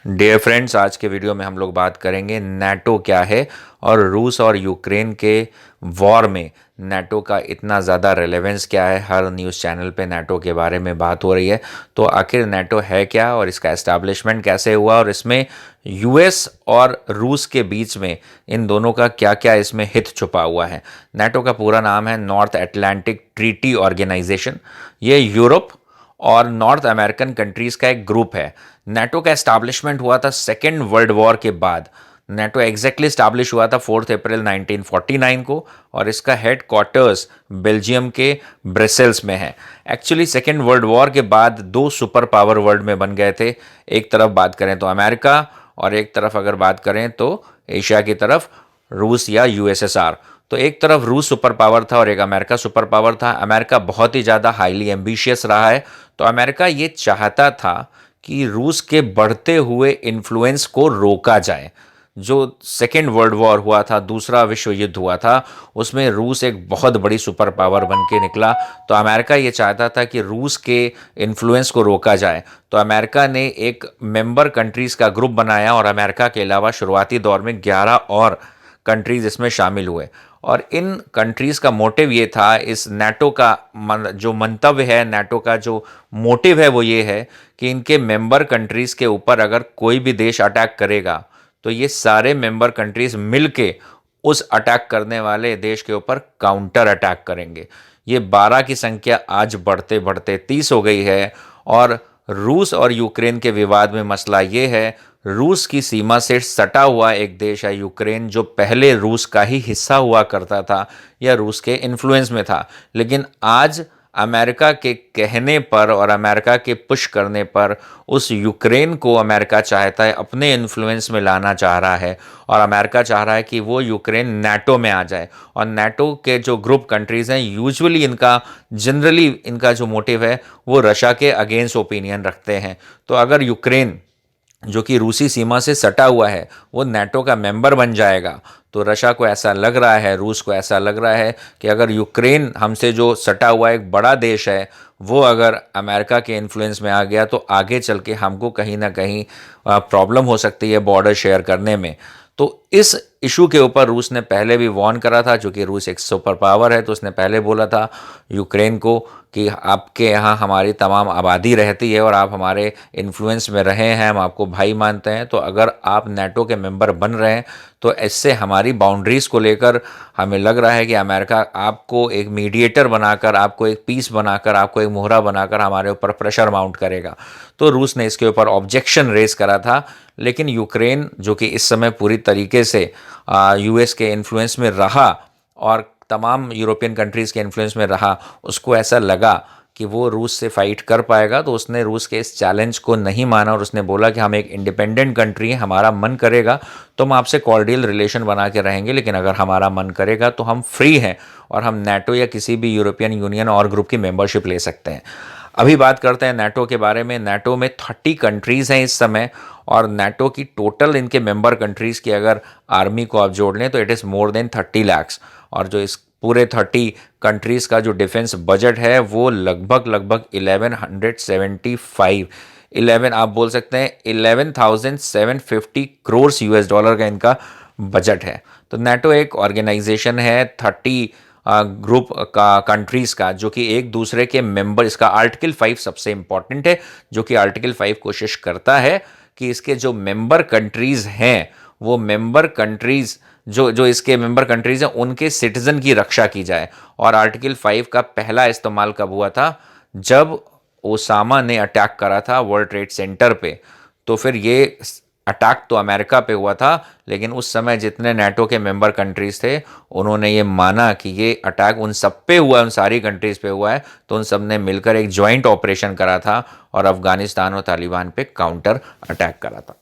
Dear friends, आज के video में हम लोग बात करेंगे नाटो क्या है और रूस और यूक्रेन के वॉर में नाटो का इतना ज़्यादा रेलेवेंस क्या है। हर न्यूज़ चैनल पे नाटो के बारे में बात हो रही है, तो आखिर नाटो है क्या और इसका एस्टैब्लिशमेंट कैसे हुआ और इसमें यूएस और रूस के बीच में इन दोनों का क्या क्या इसमें हित छुपा हुआ है। नाटो का पूरा नाम है नॉर्थ अटलांटिक ट्रीटी ऑर्गेनाइजेशन। ये यूरोप और नॉर्थ अमेरिकन कंट्रीज़ का एक ग्रुप है। नाटो का एस्टैब्लिशमेंट हुआ था सेकेंड वर्ल्ड वॉर के बाद। नाटो एग्जैक्टली स्टैब्लिश हुआ था 4 अप्रैल 1949 को और इसका हेड क्वार्टर्स बेल्जियम के ब्रसेल्स में है। एक्चुअली सेकेंड वर्ल्ड वॉर के बाद दो सुपर पावर वर्ल्ड में बन गए थे। एक तरफ बात करें तो अमेरिका और एक तरफ अगर बात करें तो एशिया की तरफ रूस या यूएसएसआर। तो एक तरफ रूस सुपर पावर था और एक अमेरिका सुपर पावर था। अमेरिका बहुत ही ज़्यादा हाईली एम्बिशियस रहा है, तो अमेरिका ये चाहता था कि रूस के बढ़ते हुए इन्फ्लुएंस को रोका जाए। जो सेकेंड वर्ल्ड वॉर हुआ था, दूसरा विश्व युद्ध हुआ था, उसमें रूस एक बहुत बड़ी सुपर पावर बन के निकला। तो अमेरिका ये चाहता था कि रूस के इन्फ्लुएंस को रोका जाए। तो अमेरिका ने एक मेंबर कंट्रीज़ का ग्रुप बनाया और अमेरिका के अलावा शुरुआती दौर में 11 और कंट्रीज़ इसमें शामिल हुए। और इन कंट्रीज़ का मोटिव ये था, इस नाटो का जो मंतव्य है, नाटो का जो मोटिव है वो ये है कि इनके मेंबर कंट्रीज़ के ऊपर अगर कोई भी देश अटैक करेगा तो ये सारे मेंबर कंट्रीज़ मिलके उस अटैक करने वाले देश के ऊपर काउंटर अटैक करेंगे। ये 12 की संख्या आज बढ़ते बढ़ते 30 हो गई है। और रूस और यूक्रेन के विवाद में मसला ये है, रूस की सीमा से सटा हुआ एक देश है यूक्रेन, जो पहले रूस का ही हिस्सा हुआ करता था या रूस के इन्फ्लुएंस में था, लेकिन आज अमेरिका के कहने पर और अमेरिका के पुश करने पर उस यूक्रेन को अमेरिका चाहता है, अपने इन्फ्लुएंस में लाना चाह रहा है। और अमेरिका चाह रहा है कि वो यूक्रेन नाटो में आ जाए। और नाटो के जो ग्रुप कंट्रीज़ हैं, यूजुअली जनरली इनका जो मोटिव है वो रशिया के अगेंस्ट ओपिनियन रखते हैं। तो अगर यूक्रेन, जो कि रूसी सीमा से सटा हुआ है, वो नाटो का मेंबर बन जाएगा, तो रशिया को ऐसा लग रहा है, रूस को ऐसा लग रहा है कि अगर यूक्रेन हमसे जो सटा हुआ एक बड़ा देश है वो अगर अमेरिका के इन्फ्लुएंस में आ गया तो आगे चल के हमको कहीं ना कहीं प्रॉब्लम हो सकती है बॉर्डर शेयर करने में। तो इस इशू के ऊपर रूस ने पहले भी वार्न करा था, चूँकि रूस एक सुपर पावर है, तो उसने पहले बोला था यूक्रेन को कि आपके यहाँ हमारी तमाम आबादी रहती है और आप हमारे इन्फ्लुएंस में रहे हैं, हम आपको भाई मानते हैं, तो अगर आप नाटो के मेंबर बन रहे हैं तो इससे हमारी बाउंड्रीज़ को लेकर हमें लग रहा है कि अमेरिका आपको एक मीडिएटर बनाकर, आपको एक पीस बनाकर, आपको एक मोहरा बनाकर हमारे ऊपर प्रेशर माउंट करेगा। तो रूस ने इसके ऊपर ऑब्जेक्शन रेज करा था, लेकिन यूक्रेन, जो कि इस समय पूरी तरीके से यूएस के इन्फ्लुएंस में रहा और तमाम यूरोपियन कंट्रीज़ के इन्फ्लुएंस में रहा, उसको ऐसा लगा कि वो रूस से फाइट कर पाएगा, तो उसने रूस के इस चैलेंज को नहीं माना और उसने बोला कि हम एक इंडिपेंडेंट कंट्री हैं, हमारा मन करेगा तो हम आपसे कॉर्डियल रिलेशन बना के रहेंगे, लेकिन अगर हमारा मन करेगा तो हम फ्री हैं और हम नाटो या किसी भी यूरोपियन यूनियन और ग्रुप की मेंबरशिप ले सकते हैं। अभी बात करते हैं नाटो के बारे में। नाटो में 30 कंट्रीज़ हैं इस समय, और नाटो की टोटल इनके मेंबर कंट्रीज़ की अगर आर्मी को आप जोड़ लें तो it is more than 30 lakhs. और जो इस पूरे 30 कंट्रीज़ का जो डिफेंस बजट है वो लगभग 11 आप बोल सकते हैं 11,750 करोड़ यूएस डॉलर का इनका बजट है। तो नाटो एक ऑर्गेनाइजेशन है 30 ग्रुप का कंट्रीज़ का, जो कि एक दूसरे के मेंबर। इसका आर्टिकल 5 सबसे इम्पॉर्टेंट है, जो कि आर्टिकल 5 कोशिश करता है कि इसके जो मेंबर कंट्रीज़ हैं, वो मेंबर कंट्रीज़ जो इसके मेंबर कंट्रीज़ हैं उनके सिटीज़न की रक्षा की जाए। और आर्टिकल 5 का पहला इस्तेमाल कब हुआ था? जब ओसामा ने अटैक करा था वर्ल्ड ट्रेड सेंटर पे। तो फिर ये अटैक तो अमेरिका पे हुआ था, लेकिन उस समय जितने नाटो के मेंबर कंट्रीज़ थे उन्होंने ये माना कि ये अटैक उन सब पे हुआ है, उन सारी कंट्रीज़ पे हुआ है, तो उन सब ने मिलकर एक जॉइंट ऑपरेशन करा था और अफ़गानिस्तान और तालिबान पे काउंटर अटैक करा था।